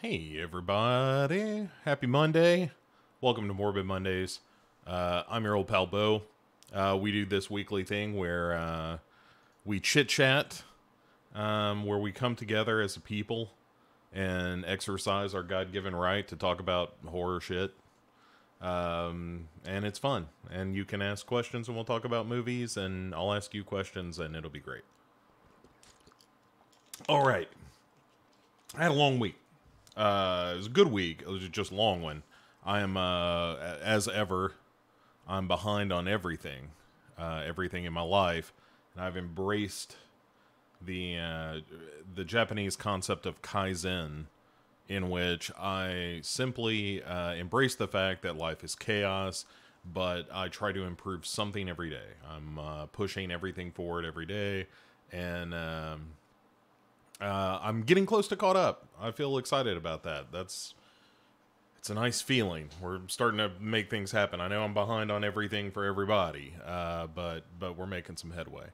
Hey everybody, happy Monday. Welcome to Morbid Mondays. I'm your old pal Bo. We do this weekly thing where we chit chat, where we come together as a people and exercise our God-given right to talk about horror shit. And it's fun. And you can ask questions and we'll talk about movies, and I'll ask you questions and it'll be great. All right. I had a long week. It was a good week. It was just a long one. I am, as ever, I'm behind on everything in my life, and I've embraced the Japanese concept of Kaizen, in which I simply embrace the fact that life is chaos, but I try to improve something every day. I'm pushing everything forward every day, and I'm getting close to caught up. I feel excited about that. It's a nice feeling. We're starting to make things happen. I know I'm behind on everything for everybody, but we're making some headway.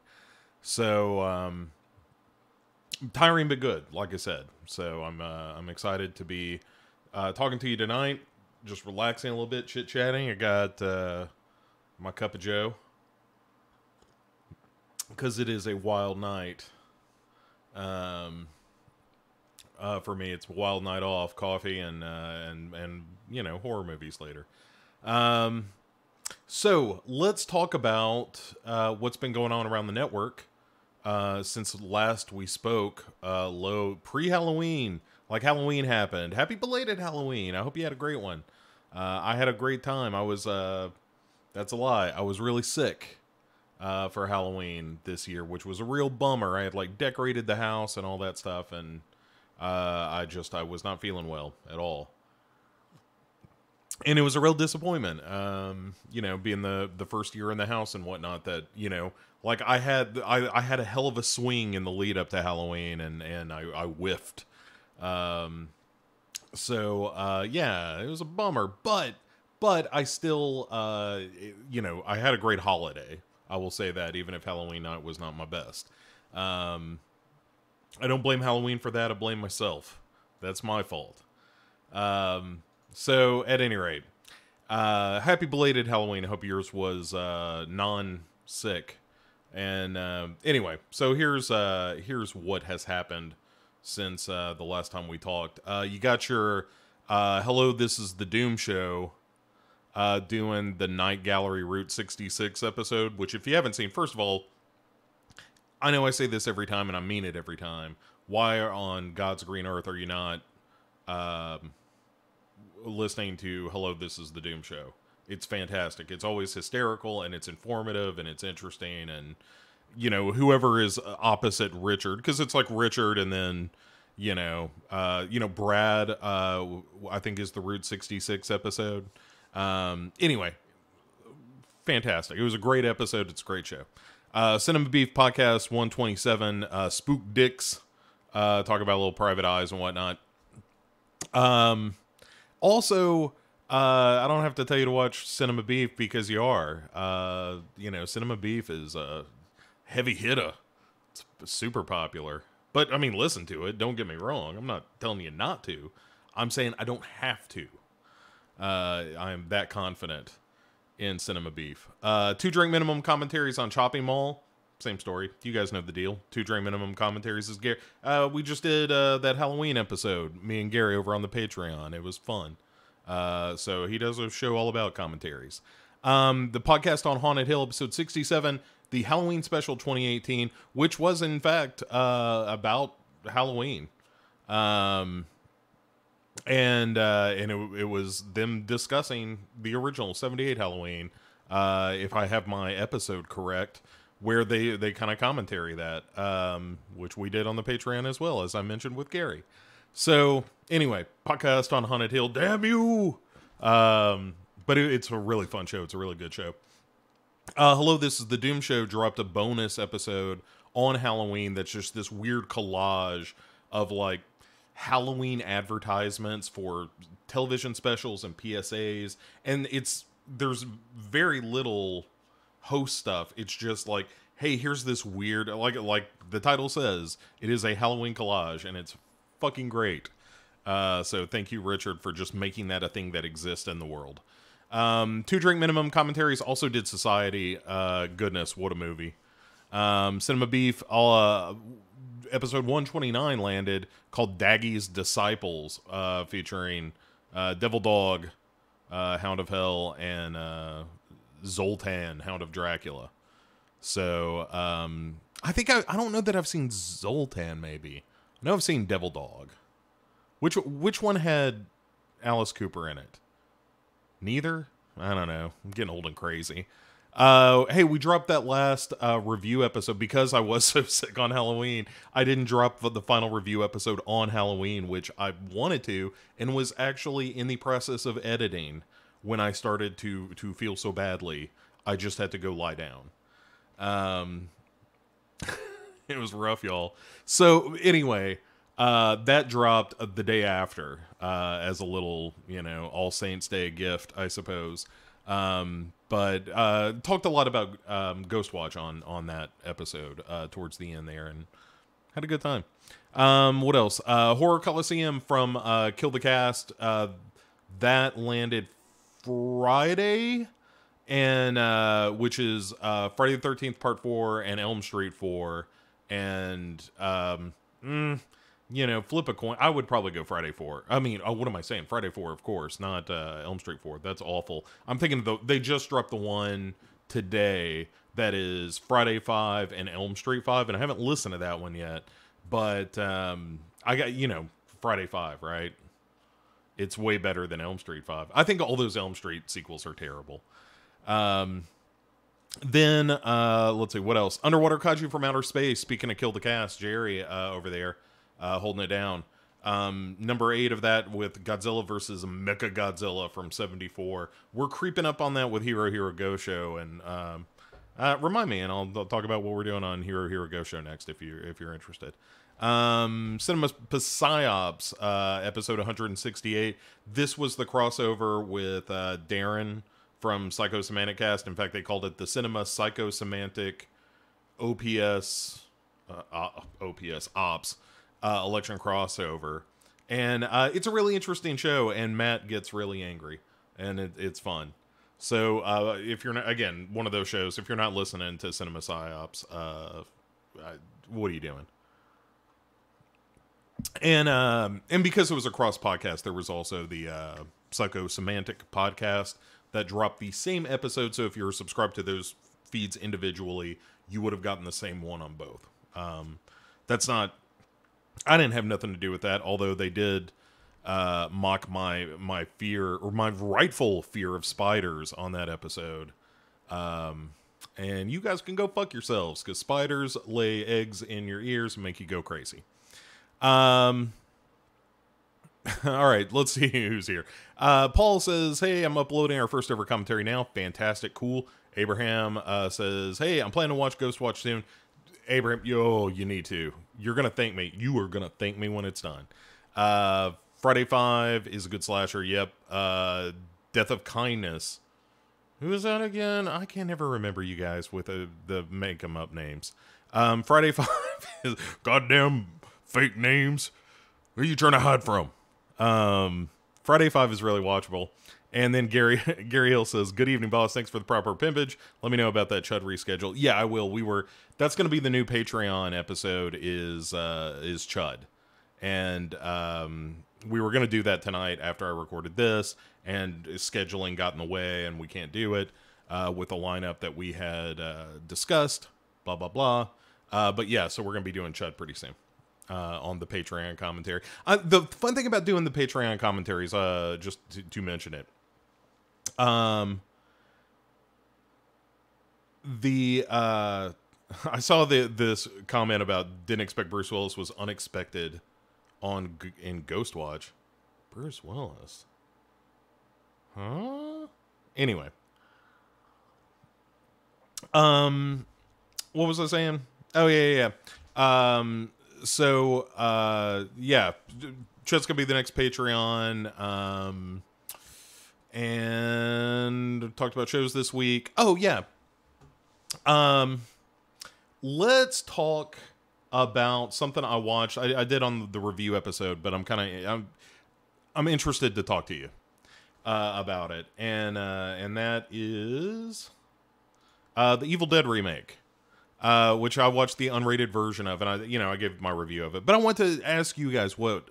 So tiring but good, like I said. So I'm excited to be talking to you tonight. Just relaxing a little bit, chit chatting. I got my cup of Joe because it is a wild night. For me, it's a wild night off, coffee, and you know, horror movies later. So let's talk about what's been going on around the network since last we spoke. Pre-Halloween, like Halloween happened. Happy belated Halloween! I hope you had a great one. I had a great time. I was that's a lie. I was really sick for Halloween this year, which was a real bummer. I had like decorated the house and all that stuff, and I was not feeling well at all. And it was a real disappointment, you know, being the first year in the house and whatnot, that, you know, like I had a hell of a swing in the lead up to Halloween, and I whiffed. Yeah, it was a bummer, but I still, you know, I had a great holiday. I will say that, even if Halloween night was not my best. I don't blame Halloween for that. I blame myself. That's my fault. So, at any rate, happy belated Halloween. I hope yours was non-sick. And anyway, so here's what has happened since the last time we talked. You got your Hello, This is the Doom Show doing the Night Gallery Route 66 episode, which, if you haven't seen, first of all, I know I say this every time and I mean it every time. Why on God's green earth are you not listening to Hello, This is the Doom Show? It's fantastic. It's always hysterical, and it's informative, and it's interesting, and, you know, whoever is opposite Richard, because it's like Richard and then, you know, Brad, I think is the Route 66 episode. Anyway, fantastic. It was a great episode. It's a great show. Cinema Beef Podcast 127, Spook Dicks, talk about little private eyes and whatnot. Also, I don't have to tell you to watch Cinema Beef, because you are. You know, Cinema Beef is a heavy hitter. It's super popular. But, I mean, listen to it. Don't get me wrong. I'm not telling you not to. I'm saying I don't have to. I am that confident in Cinema Beef. 2 drink minimum commentaries on Chopping Mall. Same story. You guys know the deal. 2 drink minimum commentaries is Gary. We just did that Halloween episode, me and Gary, over on the Patreon. It was fun. So he does a show all about commentaries. The podcast on Haunted Hill, episode 67, the Halloween special 2018, which was in fact about Halloween. And it was them discussing the original 78 Halloween, if I have my episode correct, where they kind of commentary that, which we did on the Patreon as well, as I mentioned with Gary. So anyway, podcast on Haunted Hill, damn you! But it's a really fun show. It's a really good show. Hello, This is the Doom Show dropped a bonus episode on Halloween that's just this weird collage of like Halloween advertisements for television specials and PSAs, and there's very little host stuff. It's just like, hey, here's this weird, like the title says, it is a Halloween collage, and it's fucking great. So thank you, Richard, for just making that a thing that exists in the world. 2 drink minimum commentaries also did Society. Goodness, what a movie. Cinema Beef, episode 129 landed, called Daggy's Disciples, featuring Devil Dog, Hound of Hell, and Zoltan, Hound of Dracula. So I think I don't know that I've seen Zoltan. Maybe I know I've seen Devil Dog. Which one had Alice Cooper in it? Neither? I don't know. I'm getting old and crazy. Hey, we dropped that last review episode because I was so sick on Halloween. I didn't drop the final review episode on Halloween, which I wanted to, and was actually in the process of editing when I started to feel so badly. I just had to go lie down. It was rough, y'all. So anyway, that dropped the day after, as a little, All Saints Day gift, I suppose. But talked a lot about Ghostwatch on that episode towards the end there, and had a good time. What else? Horror Coliseum from Kill the Cast. That landed Friday, and which is Friday the 13th Part 4 and Elm Street 4. And flip a coin. I would probably go Friday 4. I mean, what am I saying? Friday 4, of course, not Elm Street 4. That's awful. I'm thinking they just dropped the one today that is Friday 5 and Elm Street 5, and I haven't listened to that one yet. But I got, Friday 5, right? It's way better than Elm Street 5. I think all those Elm Street sequels are terrible. Then, let's see, what else? Underwater Kaiju from Outer Space. Speaking of Kill the Cast, Jerry over there. Holding it down. Number 8 of that with Godzilla versus Mecha Godzilla from 74. We're creeping up on that with Hero Hero Go Show, and remind me, and I'll talk about what we're doing on Hero Hero Go Show next if you're interested. Cinema Psyops, episode 168. This was the crossover with Darren from Psychosemantic Cast. In fact, they called it the Cinema Psychosemantic OPS Ops. Election crossover, and it's a really interesting show, and Matt gets really angry, and it's fun. So if you're not, again, one of those shows, if you're not listening to Cinema Psyops, what are you doing? And because it was a cross podcast, there was also the Psychosemantic podcast that dropped the same episode. So if you're subscribed to those feeds individually, you would have gotten the same one on both. That's not. I didn't have nothing to do with that, although they did mock my fear, or my rightful fear of spiders on that episode. And you guys can go fuck yourselves, because spiders lay eggs in your ears and make you go crazy. All right, let's see who's here. Paul says, hey, I'm uploading our first ever commentary now. Fantastic, cool. Abraham says, hey, I'm planning to watch Ghostwatch soon. Abraham, you need to. You're going to thank me. You are going to thank me when it's done. Friday 5 is a good slasher. Yep. Death of Kindness. Who is that again? I can never remember you guys with the make 'em up names. Friday 5 is goddamn fake names. Who are you trying to hide from? Friday 5 is really watchable. And then Gary Hill says, good evening, boss. Thanks for the proper pimpage. Let me know about that Chud reschedule. Yeah, I will. That's going to be the new Patreon episode is Chud. And we were going to do that tonight after I recorded this, and scheduling got in the way, and we can't do it with the lineup that we had discussed, blah, blah, blah. But yeah, so we're going to be doing Chud pretty soon. On the Patreon commentary. The fun thing about doing the Patreon commentaries, just to mention it, I saw this comment about didn't expect Bruce Willis was unexpected in Ghostwatch. Bruce Willis, huh? Anyway, what was I saying? Oh yeah. So, yeah, Chet's gonna be the next Patreon, and talked about shows this week. Oh, yeah. Let's talk about something I watched. I did on the review episode, but I'm I'm interested to talk to you about it, and that is the Evil Dead remake, which I watched the unrated version of, and I gave my review of it. But I want to ask you guys what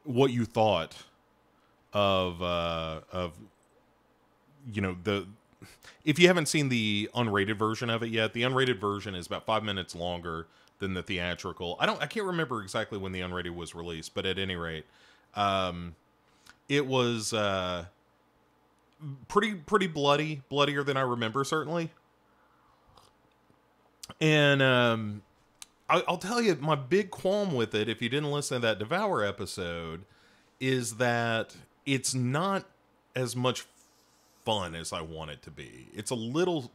you thought of the. If you haven't seen the unrated version of it yet, the unrated version is about 5 minutes longer than the theatrical. I can't remember exactly when the unrated was released, but at any rate, it was pretty bloodier than I remember, certainly. And I'll tell you, my big qualm with it, if you didn't listen to that Devour episode, is that it's not as much fun as I want it to be. It's a little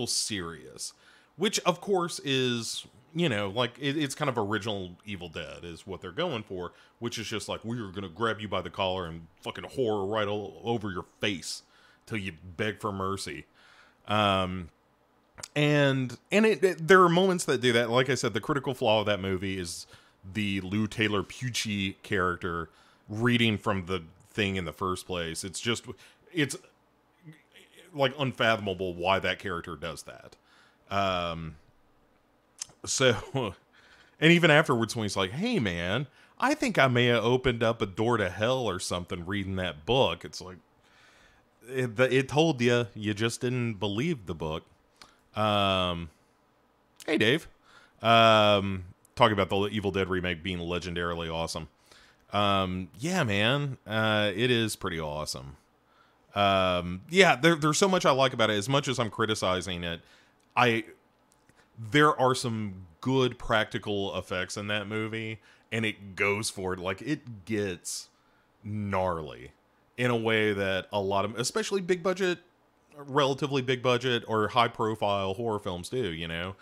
serious, which of course is, like it's kind of original Evil Dead is what they're going for, which is just like, we're gonna grab you by the collar and fucking horror right all over your face till you beg for mercy. And there are moments that do that. Like I said, the critical flaw of that movie is the Lou Taylor Pucci character reading from the thing in the first place. It's like unfathomable why that character does that. So, and even afterwards when he's like, hey man, I think I may have opened up a door to hell or something reading that book. It's like, it told you just didn't believe the book. Hey Dave. Talking about the Evil Dead remake being legendarily awesome. Yeah, man, it is pretty awesome. Yeah, there's so much I like about it. As much as I'm criticizing it, there are some good practical effects in that movie, and it goes for it. Like, it gets gnarly in a way that a lot of, especially relatively big budget or high profile horror films do,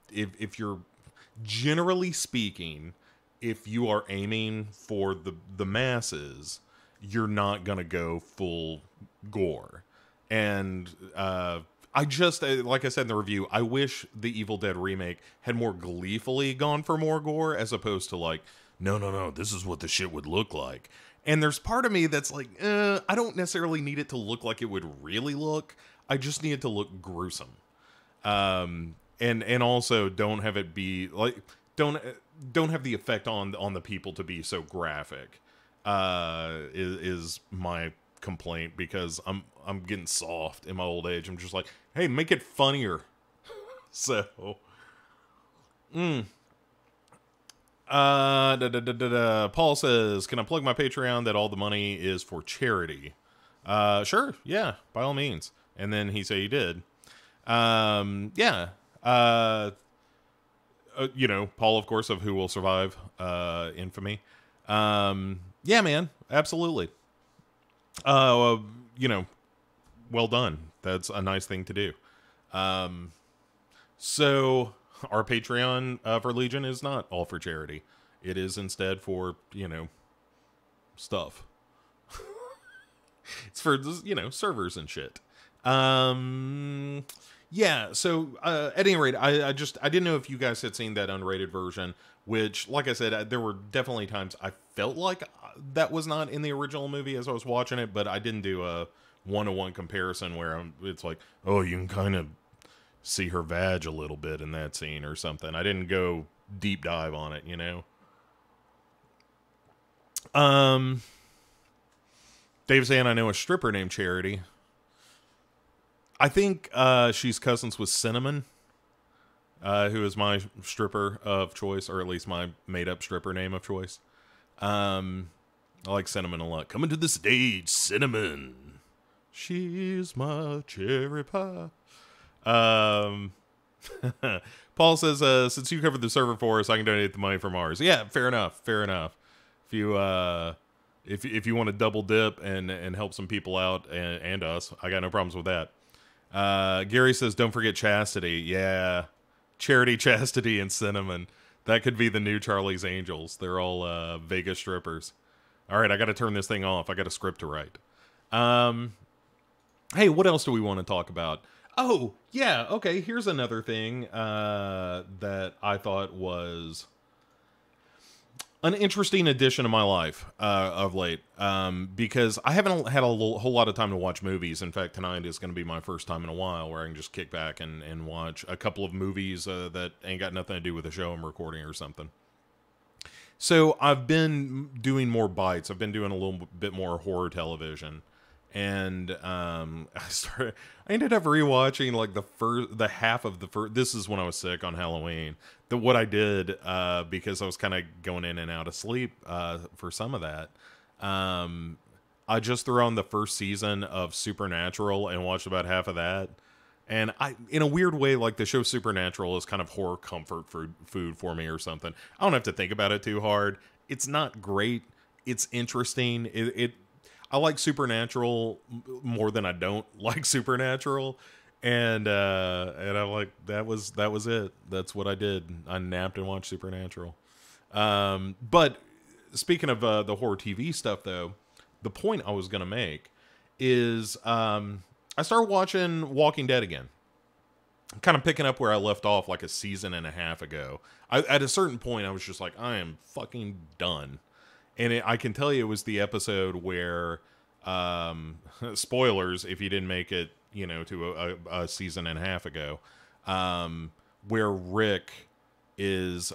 if you're, generally speaking, if you are aiming for the masses, you're not gonna go full gore. And I just, like I said in the review, I wish the Evil Dead remake had more gleefully gone for more gore, as opposed to like, no, this is what the shit would look like. And there's part of me that's like, I don't necessarily need it to look like it would really look. I just need it to look gruesome. And also don't have it be like, don't have the effect on the people to be so graphic. Is my complaint, because I'm getting soft in my old age. I'm just like, hey, make it funnier. So, Paul says, can I plug my Patreon that all the money is for charity? Sure, yeah, by all means. And then he said he did. Yeah. Paul, of course, of Who Will Survive, infamy. Yeah, man, absolutely. Well done. That's a nice thing to do. So our Patreon for Legion is not all for charity. It is instead for, stuff. It's for, servers and shit. Yeah, so at any rate, I didn't know if you guys had seen that unrated version, which, like I said, there were definitely times I felt like that was not in the original movie as I was watching it, but I didn't do a one-to-one comparison where it's like, oh, you can kind of see her vag a little bit in that scene or something. I didn't go deep dive on it, Dave's saying I know a stripper named Charity. I think she's cousins with Cinnamon, who is my stripper of choice, or at least my made-up stripper name of choice. I like Cinnamon a lot. Coming to the stage, Cinnamon. She's my cherry pie. Paul says, since you covered the server for us, I can donate the money from ours. Yeah, fair enough. If you if you want to double dip and help some people out and us, I got no problems with that. Gary says, don't forget Chastity. Yeah, Charity, Chastity, and Cinnamon. That could be the new Charlie's Angels. They're all Vegas strippers. All right, I got to turn this thing off. I got a script to write. Hey, what else do we want to talk about? Oh, yeah, okay, here's another thing that I thought was An interesting addition to my life of late, because I haven't had a whole lot of time to watch movies. In fact, tonight is going to be my first time in a while where I can just kick back and watch a couple of movies that ain't got nothing to do with the show I'm recording or something. So I've been doing more bites. I've been doing a little bit more horror television, and I ended up rewatching like the half of the first. This is when I was sick on Halloween. What I did, because I was kind of going in and out of sleep for some of that. I just threw on the first season of Supernatural and watched about half of that. And in a weird way, like the show Supernatural is kind of horror comfort food for me or something. I don't have to think about it too hard. It's not great. It's interesting. I like Supernatural more than I don't like Supernatural. And I'm like, that was it. That's what I did. I napped and watched Supernatural. But speaking of the horror TV stuff, though, the point I was going to make is I started watching Walking Dead again. Kind of picking up where I left off like a season and a half ago. At a certain point, I was just like, I am fucking done. And I can tell you it was the episode where, spoilers if you didn't make it, to a season and a half ago, where Rick is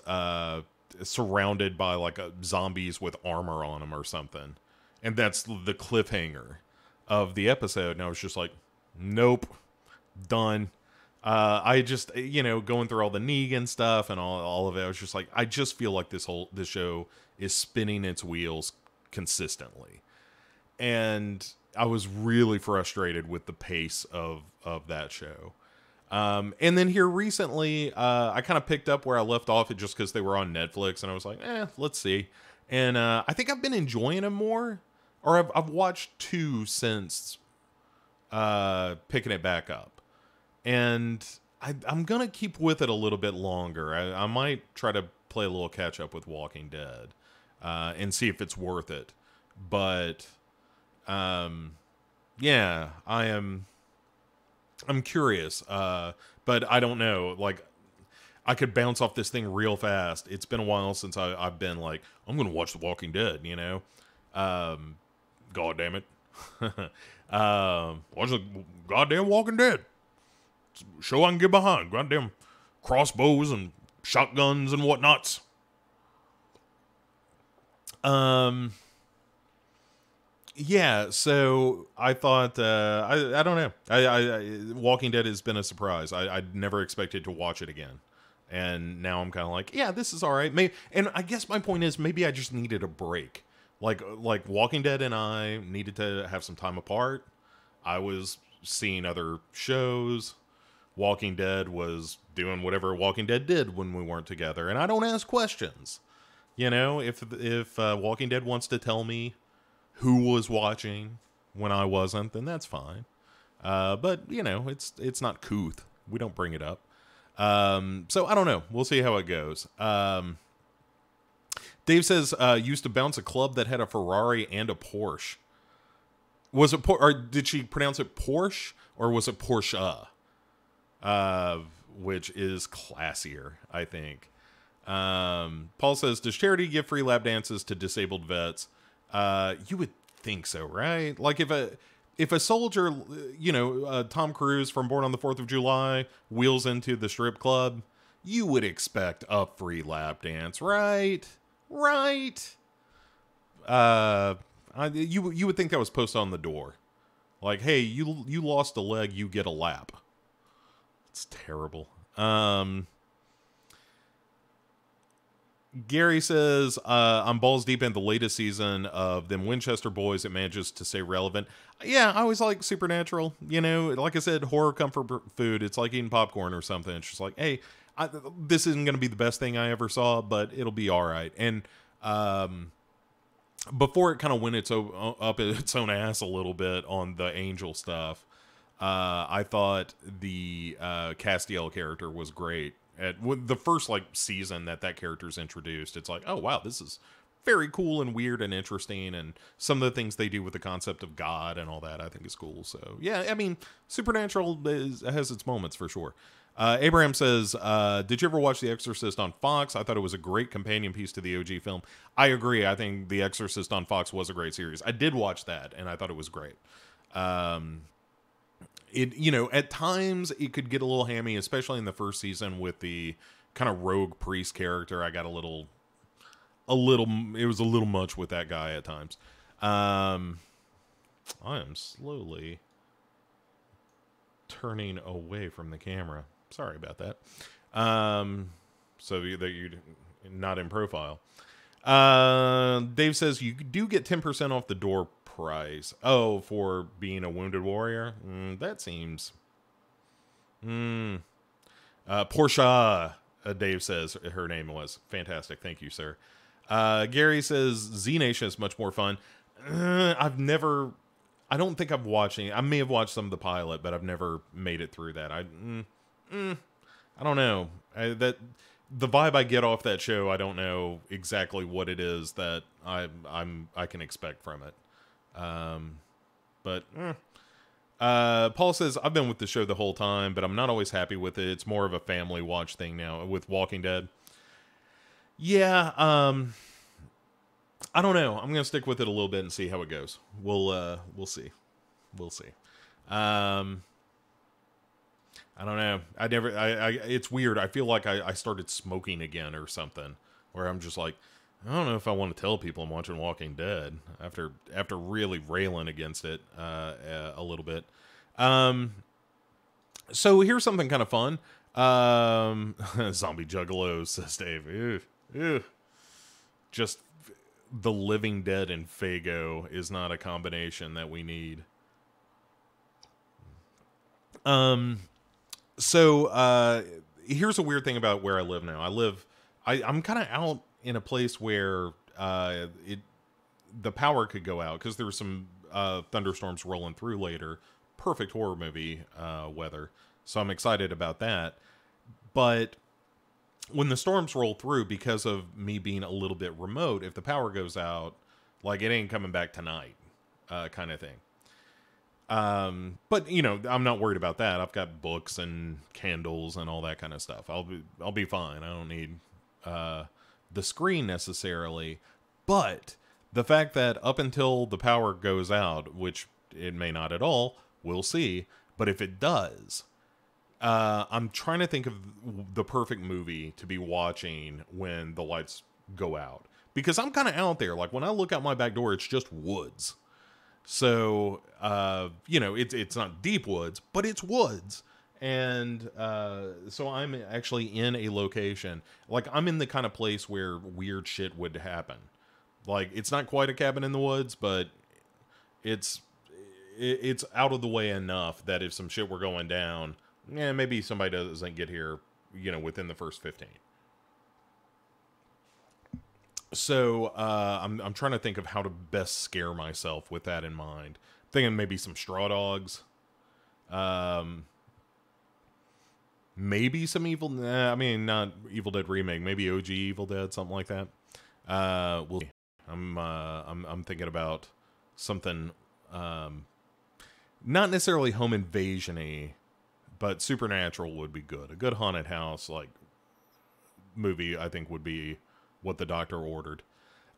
surrounded by like zombies with armor on them or something. And that's the cliffhanger of the episode. And I was just like, nope, done. I just, going through all the Negan stuff and all of it, I was just like, I just feel like this show is spinning its wheels consistently. And I was really frustrated with the pace of that show. And then here recently, I kind of picked up where I left off just because they were on Netflix, and I was like, let's see. And I think I've been enjoying them more, or I've watched 2 since picking it back up. And I'm going to keep with it a little bit longer. I might try to play a little catch up with Walking Dead and see if it's worth it. But yeah, I'm curious. But I don't know. Like, I could bounce off this thing real fast. It's been a while since I've been like, I'm going to watch The Walking Dead, God damn it. Watch the goddamn Walking Dead. Show I can get behind. Goddamn crossbows and shotguns and whatnots. Yeah, so I thought, I don't know. I Walking Dead has been a surprise. I never expected to watch it again. And now I'm kind of like, yeah, this is all right. And I guess my point is maybe I just needed a break. Like Walking Dead and I needed to have some time apart. I was seeing other shows. Walking Dead was doing whatever Walking Dead did when we weren't together. And I don't ask questions. If Walking Dead wants to tell me who was watching when I wasn't, then that's fine. But, it's not couth. We don't bring it up. So I don't know. We'll see how it goes. Dave says, used to bounce a club that had a Ferrari and a Porsche. Was it or did she pronounce it Porsche or was it Porsche? Which is classier, I think. Paul says, does charity give free lap dances to disabled vets? You would think so, right? Like if a soldier, Tom Cruise from Born on the 4th of July wheels into the strip club, you would expect a free lap dance, right? Right. You would think that was posted on the door. Like, hey, you lost a leg, you get a lap. It's terrible. Gary says, I'm balls deep in the latest season of them Winchester Boys. It manages to stay relevant. Yeah, I always like Supernatural. Like I said, horror comfort food. It's like eating popcorn or something. It's just like, hey, this isn't going to be the best thing I ever saw, but it'll be all right. And before it kind of went up its own ass a little bit on the Angel stuff, I thought the Castiel character was great. With the first season that character's introduced, it's like, oh wow, this is very cool and weird and interesting, and some of the things they do with the concept of God and all that I think is cool. So yeah, I mean, Supernatural has its moments for sure. Abraham says, did you ever watch The Exorcist on Fox? I thought it was a great companion piece to the OG film. I agree. I think The Exorcist on Fox was a great series. I did watch that, and I thought it was great. It, you know, at times it could get a little hammy, especially in the first season with the kind of rogue priest character. I got it was a little much with that guy at times. I am slowly turning away from the camera. Sorry about that. So that you're not in profile. Dave says you do get 10% off the door price. Oh, for being a wounded warrior? That seems... Portia, Dave says her name was. Fantastic. Thank you, sir. Gary says Z Nation is much more fun. I don't think I've watched any. I may have watched some of the pilot, but I've never made it through that. I don't know. The vibe I get off that show, I don't know exactly what it is that I can expect from it. Paul says, I've been with the show the whole time, but I'm not always happy with it. It's more of a family watch thing now with Walking Dead. Yeah, I don't know. I'm gonna stick with it a little bit and see how it goes. We'll see. I don't know. It's weird. I feel like I started smoking again or something, where I'm just like, I don't know if I want to tell people I'm watching Walking Dead after really railing against it a little bit. So here's something kind of fun. Zombie Juggalos, says Dave. Ew. Just The Living Dead and Fago is not a combination that we need. So here's a weird thing about where I live now. I'm kind of out in a place where the power could go out because there were some thunderstorms rolling through later. Perfect horror movie weather. So I'm excited about that. But when the storms roll through, because of me being a little bit remote, if the power goes out, like, it ain't coming back tonight, kind of thing. But you know, I'm not worried about that. I've got books and candles and all that kind of stuff. I'll be fine. I don't need the screen necessarily. But the fact that up until the power goes out, which it may not at all, we'll see. But if it does, I'm trying to think of the perfect movie to be watching when the lights go out. Because I'm kind of out there. Like, when I look out my back door, it's just woods. So, you know, it's not deep woods, but it's woods. And so I'm actually in a location. Like, I'm in the kind of place where weird shit would happen. Like, it's not quite a cabin in the woods, but it's out of the way enough that if some shit were going down, maybe somebody doesn't get here, you know, within the first 15. So I'm trying to think of how to best scare myself with that in mind. Thinking maybe some straw dogs. Maybe some not Evil Dead remake. Maybe OG Evil Dead, something like that. I'm thinking about something not necessarily home invasion-y, but supernatural would be good. A good haunted house like movie, I think, would be what the doctor ordered.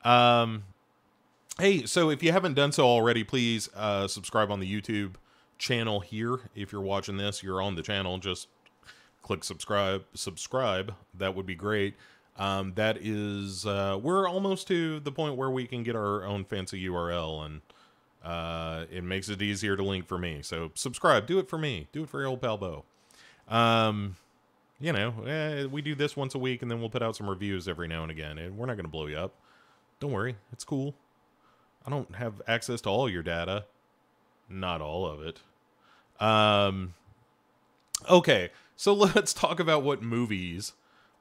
Hey, so if you haven't done so already, please subscribe on the YouTube channel here. If you're watching this, you're on the channel, just click subscribe. That would be great. That is, we're almost to the point where we can get our own fancy URL, and it makes it easier to link for me. So subscribe, do it for me, do it for your old pal Bo. You know, we do this once a week, and then we'll put out some reviews every now and again. And we're not going to blow you up. Don't worry, it's cool. I don't have access to all your data. Not all of it. Okay, so let's talk about what movies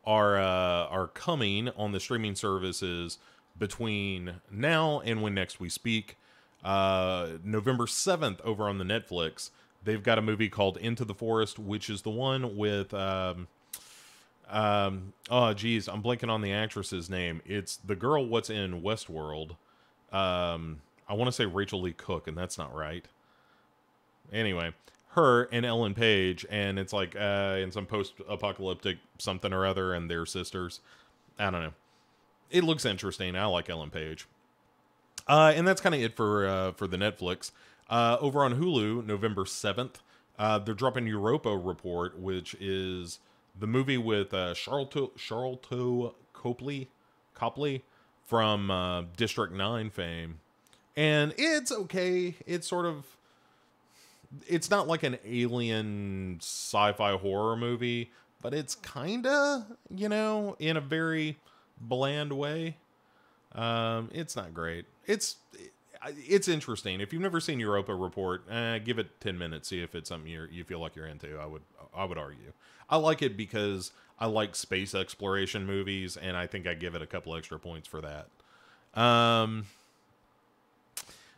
are coming on the streaming services between now and when next we speak. November 7th over on the Netflix, they've got a movie called Into the Forest, which is the one with Oh, geez, I'm blanking on the actress's name. It's the girl what's in Westworld. I want to say Rachel Lee Cook, and that's not right. Anyway, her and Ellen Page, and it's like in some post-apocalyptic something or other, and they're sisters. I don't know. It looks interesting. I like Ellen Page. And that's kind of it for the Netflix. Over on Hulu, November 7th, they're dropping Europa Report, which is the movie with Charlton Copley from District 9 fame. And it's okay. It's not like an alien sci-fi horror movie, but it's kinda, in a very bland way. It's not great. It's interesting. If you've never seen Europa Report, give it 10 minutes. See if it's something you feel like you're into. I would argue. I like it because I like space exploration movies, and I think I give it a couple extra points for that.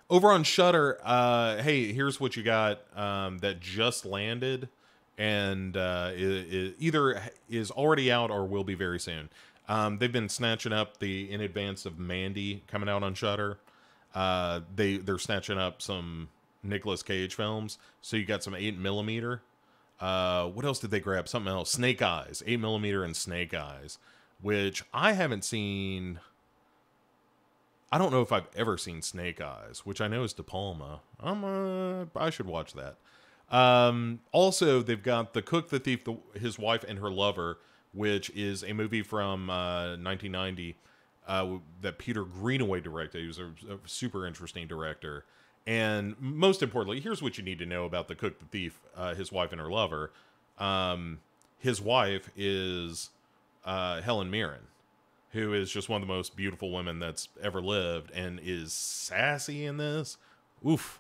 Over on Shudder, hey, here's what you got that just landed, and either is already out or will be very soon. They've been snatching up the In Advance of Mandy coming out on Shudder. They're snatching up some Nicolas Cage films. So you got some 8mm. What else did they grab? Something else. Snake Eyes. 8mm and Snake Eyes, which I haven't seen. I don't know if I've ever seen Snake Eyes, which I know is De Palma. I should watch that. Also, they've got The Cook, the Thief, His Wife, and Her Lover, which is a movie from 1990 that Peter Greenaway directed. He was a super interesting director. And most importantly, here's what you need to know about The Cook, the Thief, His Wife, and Her Lover. His wife is Helen Mirren, who is just one of the most beautiful women that's ever lived and is sassy in this. Oof.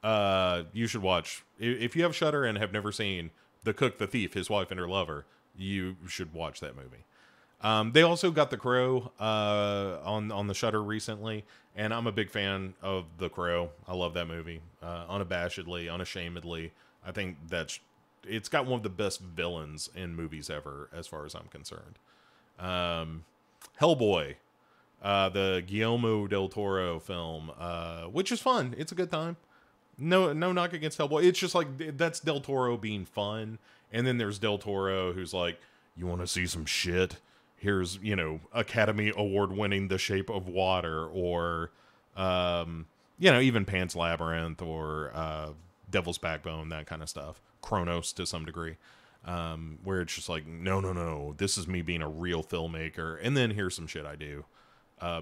You should watch. If you have Shudder and have never seen The Cook, the Thief, His Wife, and Her Lover, you should watch that movie. They also got The Crow on the Shudder recently, and I'm a big fan of The Crow. I love that movie. Unabashedly, unashamedly. I think it's got one of the best villains in movies ever, as far as I'm concerned. Hellboy, the Guillermo del Toro film, which is fun. It's a good time. No knock against Hellboy. It's just like, that's Del Toro being fun. And then there's Del Toro, who's like, you want to see some shit? Here's, Academy Award winning The Shape of Water, or, even Pan's Labyrinth, or Devil's Backbone, that kind of stuff. Kronos to some degree. Where it's just like, no, this is me being a real filmmaker, and then here's some shit I do,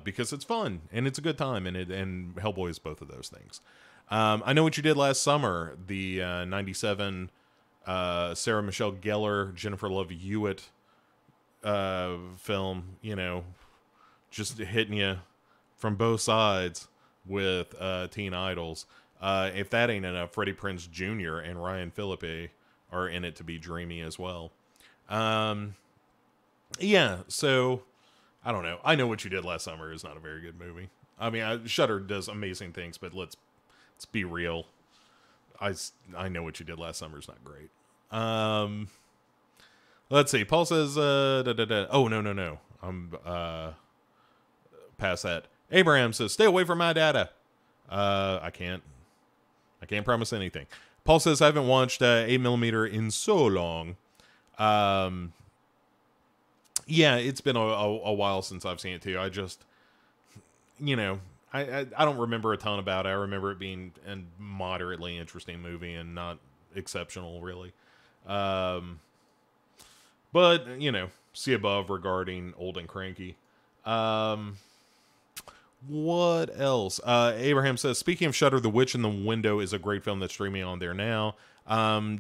because it's fun and it's a good time, and Hellboy is both of those things. I Know What You Did Last Summer, the 97 Sarah Michelle Gellar, Jennifer Love Hewitt film, just hitting you from both sides with teen idols. If that ain't enough, Freddie Prinze Jr. and Ryan Phillippe are in it to be dreamy as well. Yeah, so I don't know. I Know What You Did Last Summer is not a very good movie. I mean, Shudder does amazing things, but let's be real. I Know What You Did Last Summer is not great. Let's see. Paul says, oh, no. I'm past that. Abraham says, stay away from my data. I can't promise anything. Paul says, I haven't watched 8mm in so long. Yeah, it's been a while since I've seen it too. I just, I don't remember a ton about it. I remember it being a moderately interesting movie and not exceptional, really. But, see above regarding Old and Cranky. What else? Abraham says, speaking of Shudder, The Witch in the Window is a great film that's streaming on there now.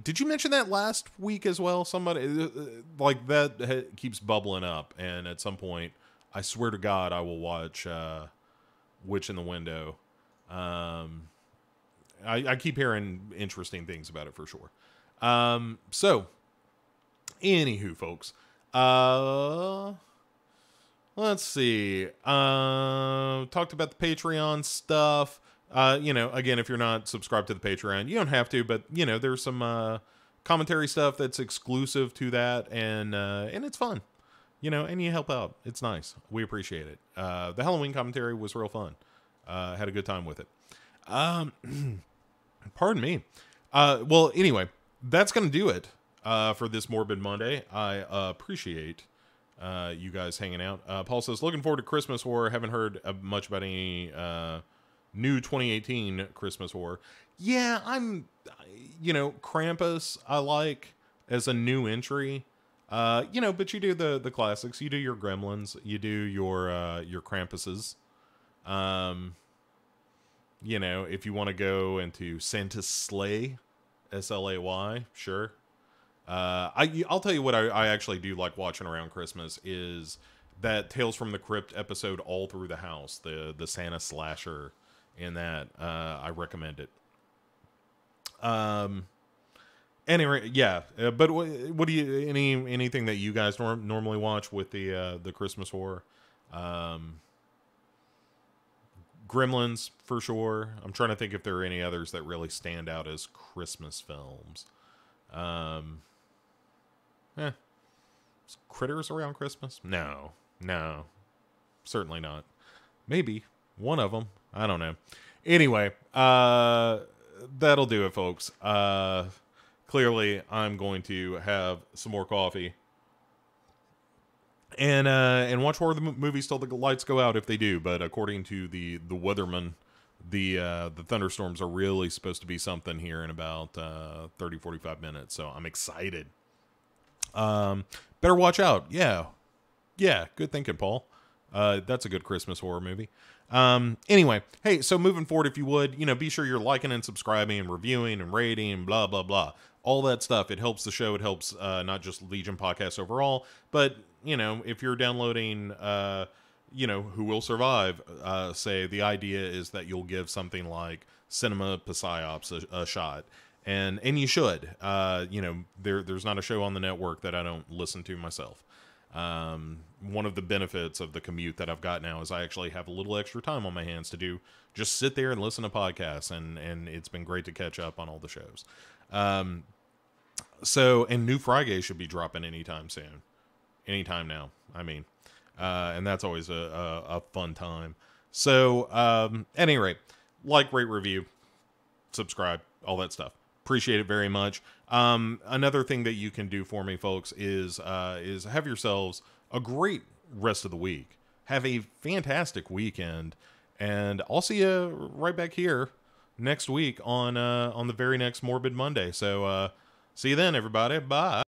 Did you mention that last week as well? Somebody, like, that keeps bubbling up. And at some point, I swear to God, I will watch Witch in the Window. I keep hearing interesting things about it for sure. So, anywho, folks. Let's see. Talked about the Patreon stuff. Again, if you're not subscribed to the Patreon, you don't have to, but, there's some commentary stuff that's exclusive to that, and it's fun, and you help out. It's nice. We appreciate it. The Halloween commentary was real fun. Had a good time with it. Pardon me. Well, anyway, that's going to do it for this Morbid Monday. I appreciate you guys hanging out. Paul says, looking forward to Christmas horror. Haven't heard much about any new 2018 Christmas horror. Yeah, Krampus I like as a new entry. But you do the classics. You do your Gremlins. You do your Krampuses. If you want to go into Santa's Slay, Slay, sure. I'll tell you what I actually do like watching around Christmas is that Tales from the Crypt episode All Through the House, the Santa slasher in that. I recommend it. Anyway, yeah. But what do you anything that you guys normally watch with the Christmas horror? Gremlins for sure. I'm trying to think if there are any others that really stand out as Christmas films. Critters around Christmas? No, certainly not. Maybe one of them. I don't know. Anyway, that'll do it, folks. Clearly, I'm going to have some more coffee and watch horror movies till the lights go out if they do. But according to the weatherman, the thunderstorms are really supposed to be something here in about 30-45 minutes. So I'm excited. Better watch out. Yeah, good thinking, Paul. That's a good Christmas horror movie. Anyway, hey, so moving forward, if you would, be sure you're liking and subscribing and reviewing and rating and blah, blah, blah. All that stuff. It helps the show. It helps not just Legion Podcast overall, but, if you're downloading, Who Will Survive, say the idea is that you'll give something like Cinema Psyops a shot. And you should. There's not a show on the network that I don't listen to myself. One of the benefits of the commute that I've got now is I actually have a little extra time on my hands to just sit there and listen to podcasts, and it's been great to catch up on all the shows. And New Friday should be dropping anytime soon. Anytime now, and that's always a fun time. So, at any rate, like, rate, review, subscribe, all that stuff. Appreciate it very much. Another thing that you can do for me, folks, is have yourselves a great rest of the week. Have a fantastic weekend, and I'll see you right back here next week on the very next Morbid Monday. So see you then, everybody. Bye.